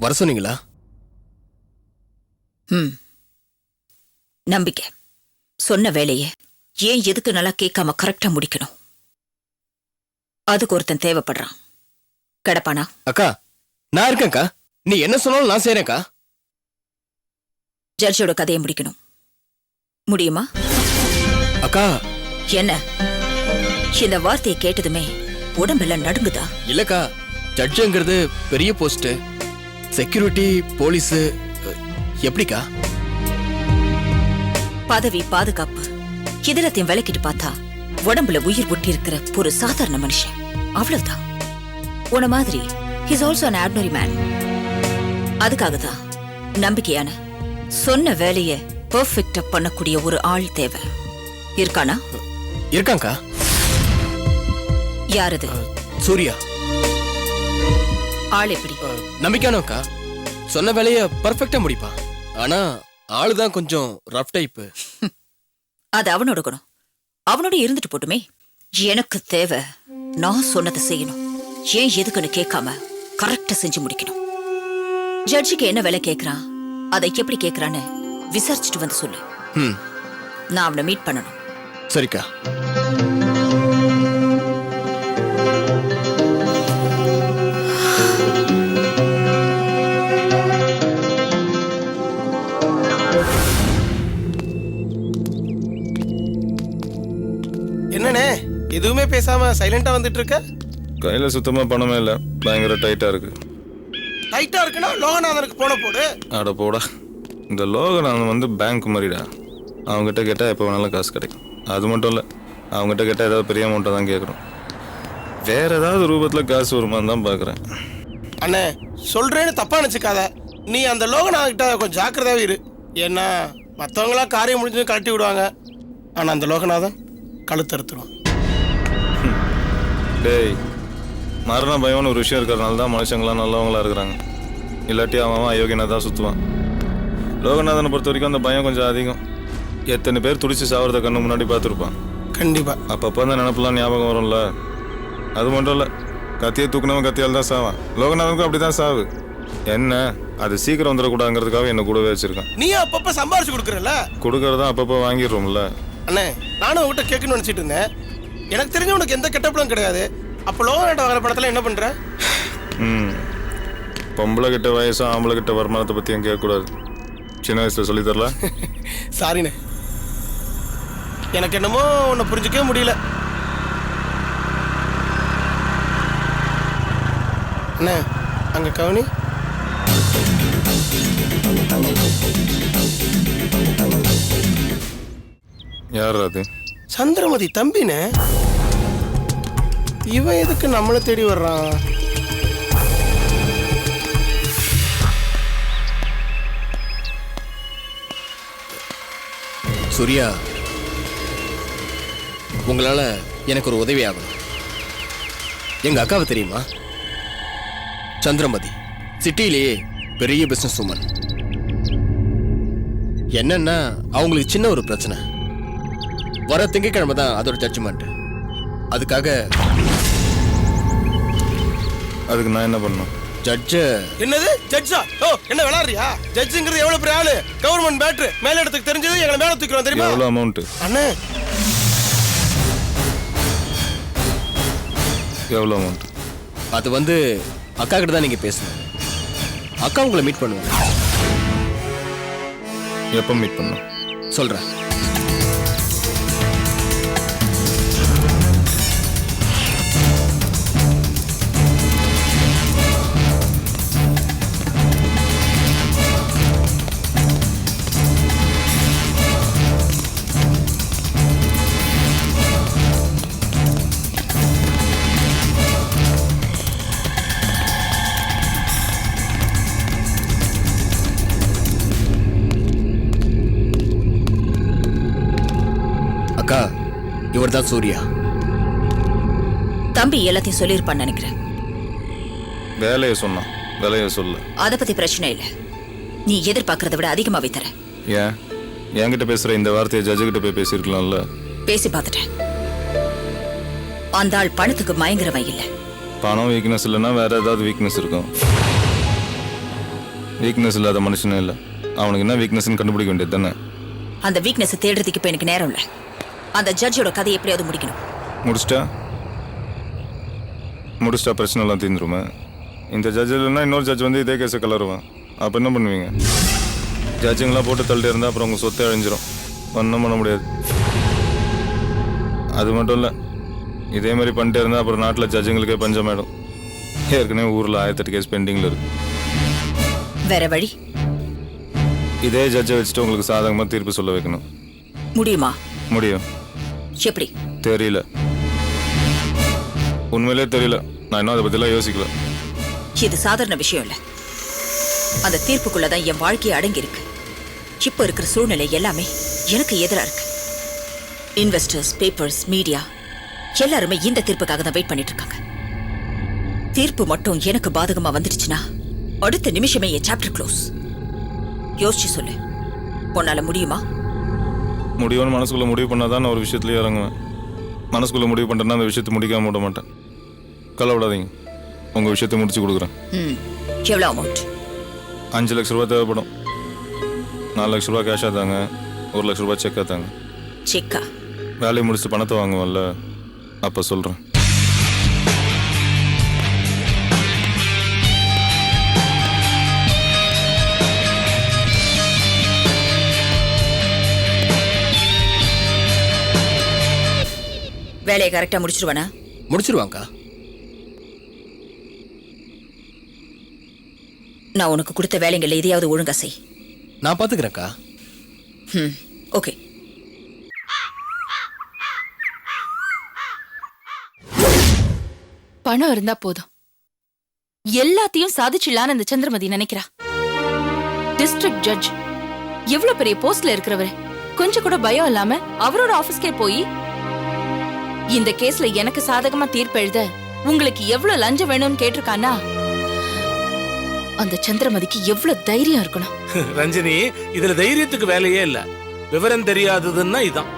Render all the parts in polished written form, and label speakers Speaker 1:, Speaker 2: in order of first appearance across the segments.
Speaker 1: வர சொன்னீங்களா?
Speaker 2: நம்பிக்கை. சொன்ன வேலையை ஏன் எதுக்கு நல்லா கேட்காம கரெக்டா முடிக்கணும். அதுக்கு ஒருத்தன் தேவைப்படுறான். கடப்பானா?
Speaker 1: அக்கா நான் இருக்கேன்க்கா. நீ என்ன சொன்னாலும் நான் செய்றேன்க்கா.
Speaker 2: ஜட்ஜோட கதையை முடிக்கணும். முடியுமா?
Speaker 1: அக்கா.
Speaker 2: என்ன இந்த வார்த்தையை கேட்டதுமே உடம்பெல்லாம் நடுங்குதா?
Speaker 1: இல்லக்கா, ஜட்ஜுங்கிறது பெரிய போஸ்ட். செக்யூரிட்டி, போலீஸ் எப்படிக்கா?
Speaker 2: பதவி, பாதுகாப்பு இதெல்லாத்தையும் விளக்கிட்டு பார்த்தா உடம்புல உயிர் ஒட்டி இருக்கிற ஒரு சாதாரண மனுஷன், அவ்வளவுதான். உன மாதிரி he's also an ordinary man. அதுக்காகதான் நம்பிக்கையான சொன்ன வேலையை பெர்ஃபெக்ட்டா பண்ணக்கூடிய ஒரு ஆள் தேவை. இருக்கானா?
Speaker 1: இருக்காங்கக்கா.
Speaker 2: யாரது?
Speaker 1: சூர்யா.
Speaker 2: ஆள் எப்படி?
Speaker 1: நம்பிக்கையானவக்கா. சொன்ன வேலைய பர்ஃபெக்ட்டா முடிப்பான். ஆனா ஆளுதான் கொஞ்சம் ரஃப் டைப்.
Speaker 2: அது அவனோட குணம். அவனோட இருந்துட்டு போட்டுமே. எனக்கு தேவை நான் சொன்னதை செய்யணும். ஏன் எதுக்குன்னு கேட்காம கரெக்டா செஞ்சு முடிக்கணும். ஜட்ஜுக்கு என்ன வேலை கேட்கறான், அதை எப்படி கேட்கறான்னு விசாரிச்சுட்டு வந்து சொல்லு. நான் அவனை மீட் பண்ணணும்.
Speaker 1: சரிக்கா.
Speaker 3: என்னண்ணே எதுவுமே பேசாம சைலண்டா வந்துட்டு இருக்க?
Speaker 4: கையில சுத்தமா பணமே இல்ல, பயங்கர டைட்டா இருக்கு.
Speaker 3: டைட்டா இருக்குன்னா லோகநாதனுக்கு போன போடு.
Speaker 4: அட போடா, இந்த லோகநாதன் வந்து பேங்க் மாதிரிடா. அவங்ககிட்ட கேட்டால் எப்போ வேணாலும் காசு கிடைக்கும். அது மட்டும் இல்லை, அவங்ககிட்ட கேட்டால் ஏதாவது பெரிய அமௌண்ட்டை தான் கேட்குறோம். வேற ஏதாவது ரூபத்தில் காசு வருமானு தான் பார்க்குறேன்.
Speaker 3: அண்ணே சொல்றேன்னு தப்பா நினச்சிக்காத. நீ அந்த லோகநாதன்கிட்ட கொஞ்சம் ஜாக்கிரதாவே இரு. ஏன்னா மற்றவங்களாம் காரியம் முடிஞ்சு கழட்டி விடுவாங்க. ஆனால் அந்த லோகநாதன் கழுத்தறுத்துருவான்.
Speaker 4: டேய், மரண பயம்னு ஒரு விஷயம் இருக்கிறதுனால தான் மனுஷங்களாம் நல்லவங்களா இருக்கிறாங்க. இல்லாட்டி அவன் அயோக்கியனாக தான் சுற்றுவான். லோகநாதனை பொறுத்த வரைக்கும் அந்த பயம் கொஞ்சம் அதிகம். எத்தனை பேர் துடிச்சு சாவறத கண்ணு முன்னாடி பார்த்துருப்பான்.
Speaker 3: கண்டிப்பா
Speaker 4: அப்பப்போ அந்த நினப்பெல்லாம் ஞாபகம் வரும்ல. அது மட்டும் இல்லை, கத்தியை தூக்குனவன் கத்தியால் தான் சாவான். லோகநாதனுக்கும் அப்படி தான் சாவு. என்ன அது சீக்கிரம் வந்துடக்கூடாதுங்கிறதுக்காக என்ன கூடவே வச்சிருக்கேன்.
Speaker 3: நீ அப்பப்போ சம்பாரிச்சு கொடுக்குறல?
Speaker 4: கொடுக்கறதான் அப்பப்போ வாங்கிடுறோம்ல.
Speaker 3: அண்ணே நானும் உங்ககிட்ட கேட்கணும்னு நினச்சிட்டு இருந்தேன். எனக்கு தெரிஞ்ச உனக்கு எந்த கெட்டப்படும் கிடையாது. அப்போ லோகநாட்ட வர படத்தில் என்ன பண்ணுற?
Speaker 4: பொம்பளை கிட்ட வயசும் ஆம்பளை கிட்ட வருமானத்தை பற்றியும் கேட்கக்கூடாது. சின்ன வயசில் சொல்லித்தரல.
Speaker 3: சாரிண்ணே, எனக்கு என்னமோ உன்னை புரிஞ்சிக்கவே முடியல. அண்ணே அங்கே கவனி.
Speaker 4: யார் அது?
Speaker 3: சந்திரமதி தம்பினே. இவன் எதுக்கு நம்மளை தேடி வர்றான்?
Speaker 1: சூர்யா, உங்களால எனக்கு ஒரு உதவி ஆகும். எங்க அக்காவை தெரியுமா? சந்திரமதி சிட்டிலேயே பெரிய பிசினஸ் உமன். என்னன்னா அவங்களுக்கு சின்ன ஒரு பிரச்சனை. வர திங்கட்கிழமை தான் அதோட ஜட்ஜ்மெண்ட்.
Speaker 4: அதுக்கு நான் என்ன பண்ணணும்?
Speaker 1: ஜட்ஜ.
Speaker 3: என்னது ஜட்ஜா? ஓ என்ன விளையாடுறியா? ஜட்ஜுங்கிறது எவ்வளவு பெரிய ஆளு. கவர்மெண்ட் பேட்டர் மேல இடத்துக்கு தெரிஞ்சது எங்களை மேல தூக்கிறோம் தெரியுமா?
Speaker 4: எவ்வளவு அமௌண்ட்?
Speaker 3: அண்ணே
Speaker 4: எவ்வளவு அமௌண்ட்?
Speaker 1: அது வந்து அக்கா கிட்ட தான் நீங்க பேசணும். அக்கா உங்களை மீட் பண்ணுவாங்க.
Speaker 4: எப்போ மீட் பண்ணணும்?
Speaker 1: சொல்றேன். அக்கா, இவர்தான் சூர்யா.
Speaker 2: தம்பி எல்லாத்தையும் சொல்லியிருப்பான்னு நினைக்கிறேன்.
Speaker 4: வேலையை சொன்னான், விலையை சொல்ல.
Speaker 2: அதை பத்தி பிரச்சனை இல்லை. நீ எதிர்பார்க்கறத விட அதிகமாவே தர.
Speaker 4: ஏன் என்கிட்ட பேசுற இந்த வார்த்தையை ஜட்ஜு கிட்ட போய் பேசியிருக்கலாம்ல?
Speaker 2: பேசி பார்த்துட்டேன். அந்த ஆள் பணத்துக்கு மயங்கரவன் இல்லை.
Speaker 4: பணம் வீக்னஸ் இல்லைன்னா வேற ஏதாவது வீக்னஸ் இருக்கும். வீக்னஸ் இல்லாத மனுஷனே இல்லை. அவனுக்கு என்ன வீக்னஸ்ன்னு கண்டுபிடிக்க வேண்டியது தானே.
Speaker 2: அந்த வீக்னஸ் தேடுறதுக்கு இப்ப எனக்கு நேரம் இல்ல. அந்த ஜட்ஜோட கதை எப்படியாவது முடிக்கணும்.
Speaker 4: முடிச்சிட்டா பிரச்சனை எல்லாம் தீர்ந்துருமே. இந்த ஜட்ஜ் இல்லைன்னா இன்னொரு ஜட்ஜ் வந்து இதே கேஸை கலருவான். அப்போ என்ன பண்ணுவீங்க? ஜட்ஜுங்களாம் போட்டு தள்ளிட்டு இருந்தால் அப்புறம் உங்கள் சொத்தை அழிஞ்சிரும். ஒன்றும் பண்ண முடியாது. அது மட்டும் இல்லை, இதே மாதிரி பண்ணிட்டே இருந்தால் அப்புறம் நாட்டில் ஜட்ஜுங்களுக்கே பஞ்சமாயிடும். ஏற்கனவே ஊரில் 1008 கேஸ் பெண்டிங்கில் இருக்கு.
Speaker 2: வேற வழி?
Speaker 4: இதே ஜட்ஜை வச்சுட்டு உங்களுக்கு சாதகமாக தீர்ப்பு சொல்ல வைக்கணும்.
Speaker 2: முடியுமா?
Speaker 4: முடியும்.
Speaker 2: எப்படி?
Speaker 4: தெரியல, உண்மையிலே தெரியல. நான் இன்னும் அதை பற்றிலாம் யோசிக்கல.
Speaker 2: இது சாதாரண விஷயம் இல்ல. அந்த தீர்ப்புக்குள்ளதான் என் வாழ்க்கையை அடங்கி இருக்கு. இப்ப இருக்கிற சூழ்நிலை எல்லாமே எனக்கு எதிரா இருக்கு. இன்வெஸ்டர்ஸ், பேப்பர்ஸ், மீடியா எல்லாருமே இந்த தீர்ப்புக்காக தான் வெயிட் பண்ணிட்டு இருக்காங்க. தீர்ப்பு மட்டும் எனக்கு பாதகமா வந்துடுச்சுன்னா அடுத்த நிமிஷமே என் சாப்டர் க்ளோஸ். யோசிச்சு சொல்லு, உன்னால முடியுமா?
Speaker 4: முடியும்னு மனசுக்குள்ள முடிவு பண்ணாதான் நான் ஒரு விஷயத்துலயே இறங்குவேன். மனசுக்குள்ள முடிவு பண்ணிட்டேன்னா அந்த விஷயத்தை முடிக்காம விட மாட்டேன். கவலைப்படாதீங்க, உங்க விஷயத்தை முடிச்சு கொடுக்குறேன்.
Speaker 2: எவ்வளவு அமௌண்ட்?
Speaker 4: 5 லட்ச ரூபாய் தேவைப்படும். 4 லட்ச ரூபாய் கேஷாக தாங்க, 1 லட்ச ரூபாய் செக்காக தாங்க.
Speaker 2: செக்கா?
Speaker 4: வேலையை முடிச்சு பணத்தை வாங்குவோம்ல, அப்போ சொல்கிறேன்.
Speaker 2: வேலையை கரெக்டா முடிச்சிருவானா?
Speaker 1: முடிச்சிருவாங்கக்கா.
Speaker 2: நான் உனக்கு கொடுத்த வேலைங்கள்ல எதையாவது ஒழுங்கா செய்.
Speaker 1: நான் பாத்துக்கிறேன்க்கா.
Speaker 2: ஓகே.
Speaker 5: பணம் இருந்தா போதும், எல்லாத்தையும் சாதிச்சிடலான்னு அந்த சந்திரமதி நினைக்கிறா. டிஸ்ட்ரிக்ட் ஜட்ஜ், எவ்வளவு பெரிய போஸ்ட்ல இருக்கிறவரு, கொஞ்சம் கூட பயம் இல்லாம அவரோட ஆபீஸ்க்கே போய் இந்த கேஸ்ல எனக்கு சாதகமா தீர்ப்பு எழுத உங்களுக்கு எவ்வளவு லஞ்சம் வேணும்னு கேட்டிருக்கானா, அந்த சந்திரமதிக்கு எவ்வளவு தைரியம் இருக்கணும்.
Speaker 6: ரஞ்சினி, இதுல தைரியத்துக்கு வேலையே இல்ல. விவரம் தெரியாததுன்னா இதான்.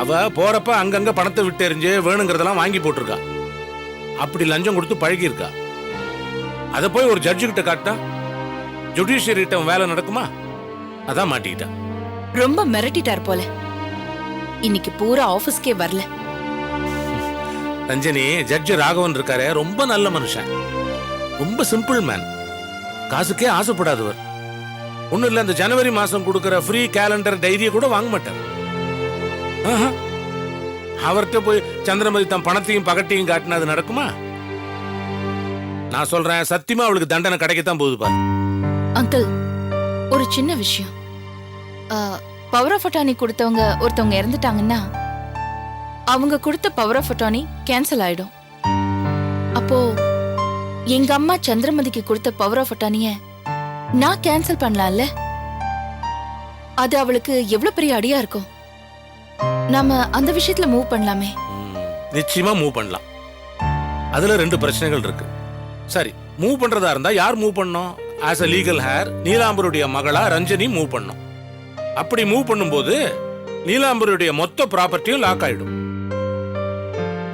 Speaker 6: அவ போறப்ப அங்கங்க பணத்தை விட்டு எறிஞ்சு வேணுங்கிறதெல்லாம் வாங்கி போட்டிருக்கா. அப்படி லஞ்சம் கொடுத்து பழகி இருக்கா. அத போய் ஒரு ஜட்ஜு கிட்ட காட்டா ஜுடிஷியரிட்ட வேலை நடக்குமா? அதான் மாட்டிக்கிட்டா.
Speaker 5: ரொம்ப மிரட்டிட்டார் போல. இன்னைக்கு பூரா ஆபீஸ்க்கே வரல.
Speaker 6: ரஞ்சினி, ஜட்ஜ் ராகவன் இருக்காரே, ரொம்ப நல்ல மனுஷன், ரொம்ப சிம்பிள் மேன், காசுக்கே ஆசைப்படாதவர். ஒன்னும் இல்ல, இந்த ஜனவரி மாசம் கொடுக்கிற ஃப்ரீ கேலண்டர் டைரியை கூட வாங்க மாட்டார். அவர்கிட்ட போய் சந்திரமதி தன் பணத்தையும் பகட்டையும் காட்டினா அது நடக்குமா? நான் சொல்றேன், சத்தியமா அவளுக்கு தண்டனை கிடைக்கத்தான் போகுது பாரு.
Speaker 5: அங்கிள், ஒரு சின்ன விஷயம். பவர் ஆஃப் அட்டார்னி கொடுத்தவங்க ஒருத்தவங்க இறந்துட்டாங்கன்னா அவங்க கொடுத்த பவர் ஆஃப் அட்டார்னி கேன்சல் ஆயிடும். அப்போ எங்க அம்மா சந்திரமதிக்கு கொடுத்த பவர் ஆஃப் அட்டார்னிய நான் கேன்சல் பண்ணலாம்ல? அது அவளுக்கு எவ்வளவு பெரிய அடியா இருக்கும். நாம அந்த விஷயத்துல மூவ் பண்ணலாமே.
Speaker 6: நிச்சயமா மூவ் பண்ணலாம். அதுல 2 பிரச்சனைகள் இருக்கு. சரி, மூவ் பண்றதா இருந்தா யார் மூவ் பண்ணணும்? ஆஸ் அ லீகல் ஹேர் நீலாம்பருடைய மகளா ரஞ்சனி மூவ் பண்ணும். அப்படி மூவ் பண்ணும்போது நீலாம்பருடைய மொத்த ப்ராப்பர்ட்டியும் லாக் ஆயிடும்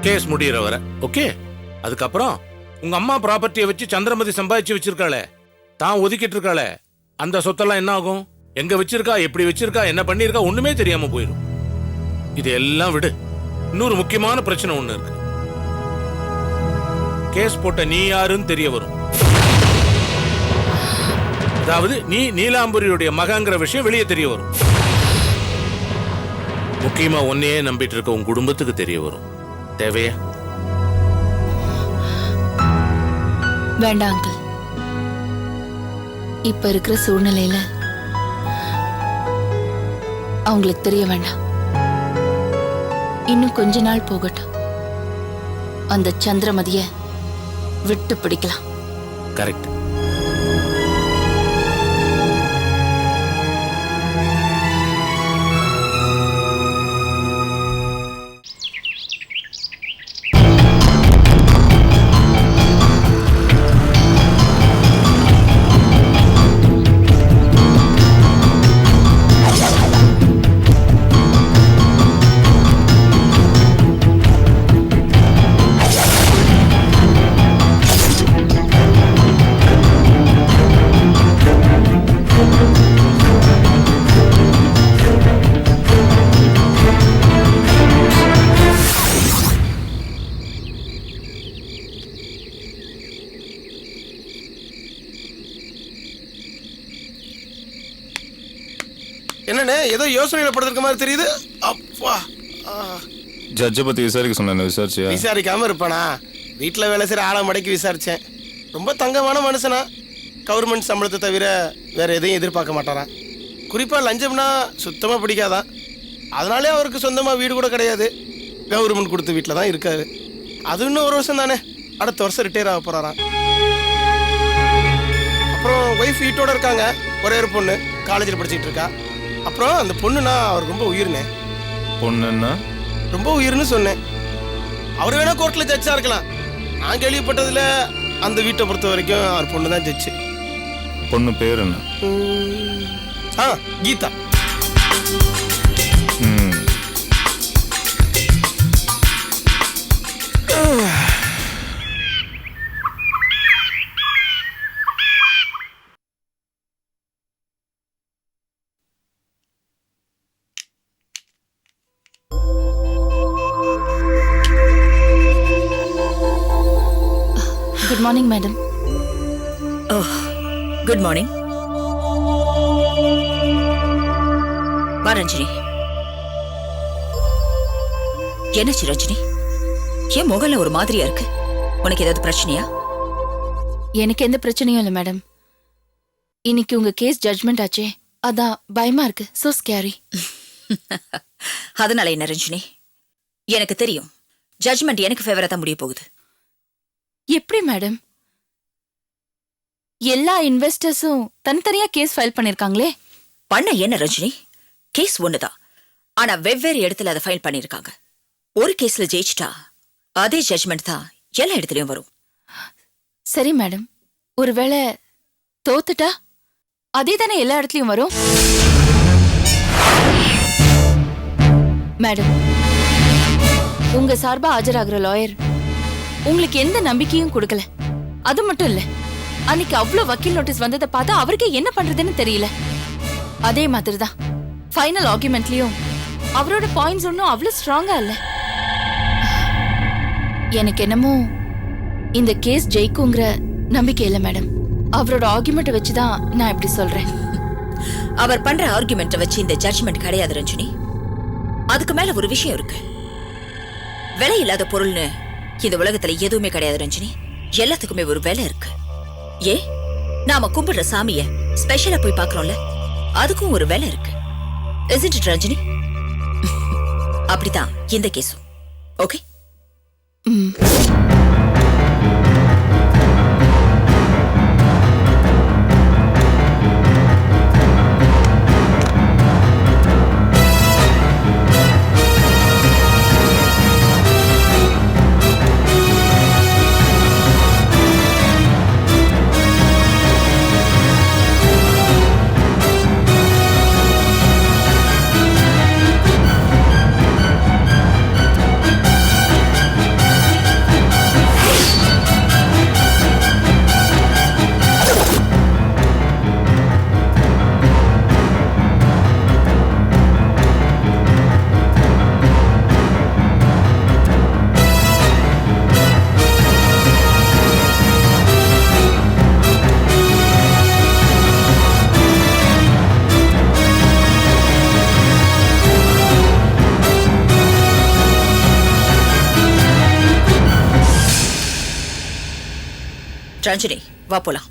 Speaker 6: கேஸ் முடியற வரை. ஓகே, அதுக்கப்புறம் உங்க அம்மா ப்ராப்பர்ட்டியை வச்சு சந்திரமதி சம்பாதிச்சு வச்சிருக்காளே, தான் ஒதுக்கிட்டு இருக்காளே, அந்த சொத்தெல்லாம் என்ன ஆகும்? எங்க வச்சிருக்கா, எப்படி வச்சிருக்கா, என்ன பண்ணிருக்கா, ஒண்ணுமே தெரியாம போயிடும். இது எல்லாம் விடு, இன்னொரு முக்கியமான பிரச்சனை ஒண்ணு இருக்கு. கேஸ் போட்ட நீ யாருன்னு தெரிய வரும். அதாவது நீ நீலாம்பரியுடைய மகங்கிற விஷயம் வெளியே தெரிய வரும். முக்கியமா ஒன்னையே நம்பிட்டு இருக்க உன் குடும்பத்துக்கு தெரிய வரும். தேவையா?
Speaker 5: வேண்டாம் அங்கிள், இப்ப இருக்கிற சூழ்நிலையில அவங்களுக்கு தெரிய வேண்டாம். இன்னும் கொஞ்ச நாள் போகட்டும், அந்த சந்திரமதிய விட்டு பிடிக்கலாம்.
Speaker 6: கரெக்ட்.
Speaker 3: என்னண்ணே ஏதோ யோசனையில படுத்திருக்க மாதிரி தெரியுது. அப்பா
Speaker 4: ஜட்ஜை பற்றி விசாரிக்க சொன்னேன், விசாரிச்சியா?
Speaker 3: விசாரிக்காம இருப்பானா? வீட்டில் வேலை செய்கிற ஆளை மடக்கி விசாரித்தேன். ரொம்ப தங்கமான மனுஷனா, கவர்மெண்ட் சம்பளத்தை தவிர வேற எதையும் எதிர்பார்க்க மாட்டாரான். குறிப்பாக லஞ்சம்னா சுத்தமாக பிடிக்காதான். அதனாலே அவருக்கு சொந்தமாக வீடு கூட கிடையாது, கவர்மெண்ட் கொடுத்த வீட்டில் தான் இருக்காரு. அது இன்னும் ஒரு வருஷம் தானே, அடுத்த வருஷம் ரிட்டையர் ஆக போகிறாராம். அப்புறம் ஒய்ஃப் வீட்டோட இருக்காங்க, ஒரே ஒரு பொண்ணு காலேஜில் படிச்சுட்டு இருக்கா. அப்புறம் அந்த பொண்ணுனா அவருக்கு ரொம்ப உயிர்னே.
Speaker 4: பொண்ணுன்னா?
Speaker 3: ரொம்ப உயிர்னு சொன்னேன். அவர் வேணா கோர்ட்டில் ஜட்ஜாக இருக்கலாம். நான் கேள்விப்பட்டதில் அந்த வீட்டை பொறுத்த வரைக்கும் அவர் பொண்ணு தான் ஜட்ஜு.
Speaker 4: பொண்ணு பேர் என்ன?
Speaker 3: Geetha.
Speaker 5: Good morning madam.
Speaker 2: Oh good morning. வா ரஞ்சினி. என்னாச்சு ரஞ்சினி? ஏன் முகல்ல ஒரு மாதிரியா இருக்கு? உனக்கு ஏதாவது பிரச்சனையா?
Speaker 5: எனக்கு எந்த பிரச்சனையும் இல்லை மேடம். இன்னைக்கு உங்க கேஸ் ஜட்ஜ்மெண்ட் ஆச்சே, அதான் பயமா இருக்கு. So scary.
Speaker 2: அதனால என்ன ரஞ்சினி? எனக்கு தெரியும் ஜட்ஜ்மெண்ட் எனக்கு ஃபேவரா தான் முடிய போகுது.
Speaker 5: எப்படி மேடம்? எல்லா இன்வெஸ்டர்ஸும் தனித்தனியா கேஸ் ஃபைல் பண்ணிருக்காங்களே.
Speaker 2: பண்ண என்ன ரஞ்சினி? கேஸ் ஒண்ணுதான், ஆனா வெவ்வேறு இடத்துல அதை ஃபைல் பண்ணிருக்காங்க. ஒரு கேஸ்ல ஜெயிச்சிட்டா அதே ஜட்ஜ்மெண்ட் தான் எல்லா இடத்துலயும் வரும்.
Speaker 5: சரி மேடம், ஒருவேளை தோத்துட்டா அதே தானே எல்லா இடத்துலயும் வரும்? மேடம், உங்க சார்பா ஆஜராகிற லாயர் உங்களுக்கு எந்த நம்பிக்கையும் கொடுக்கல. அது மட்டும் இல்ல, அன்னைக்கு அவ்வளவு வக்கீல் நோட்டீஸ் வந்ததை பார்த்தா அவருக்கு என்ன பண்றதுன்னு தெரியல. அதே மாதிரிதான் ஃபைனல் ஆர்குமெண்ட்லயும் அவரோட பாயிண்ட்ஸ் ஒன்னும் அவ்வளவு ஸ்ட்ராங்கா இல்ல. எனக்கு என்னமோ இந்த கேஸ் ஜெயிக்குங்கிற நம்பிக்கை இல்ல மேடம். அவரோட ஆர்குமெண்ட்டை வச்சுதான் நான் இப்படி சொல்றேன்.
Speaker 2: அவர் பண்ற ஆர்குமெண்ட்டை வச்சு இந்த ஜட்ஜ்மெண்ட் கிடையாது ரஞ்சினி. அதுக்கு மேல ஒரு விஷயம் இருக்கு. விலை இல்லாத பொருள்னு இந்த உலகத்துல எதுவுமே கிடையாது ரஞ்சினி. எல்லாத்துக்குமே ஒரு விலை இருக்கு. ஏ, நாம கும்பிடுற சாமிய ஸ்பெஷலா போய் பாக்குறோம்ல, அதுக்கும் ஒரு விலை இருக்கு. Isn't it Ranjini? அப்படிதான் இந்த கேஸும். ஓகே? ரஞ்சினி, வா போலாம்.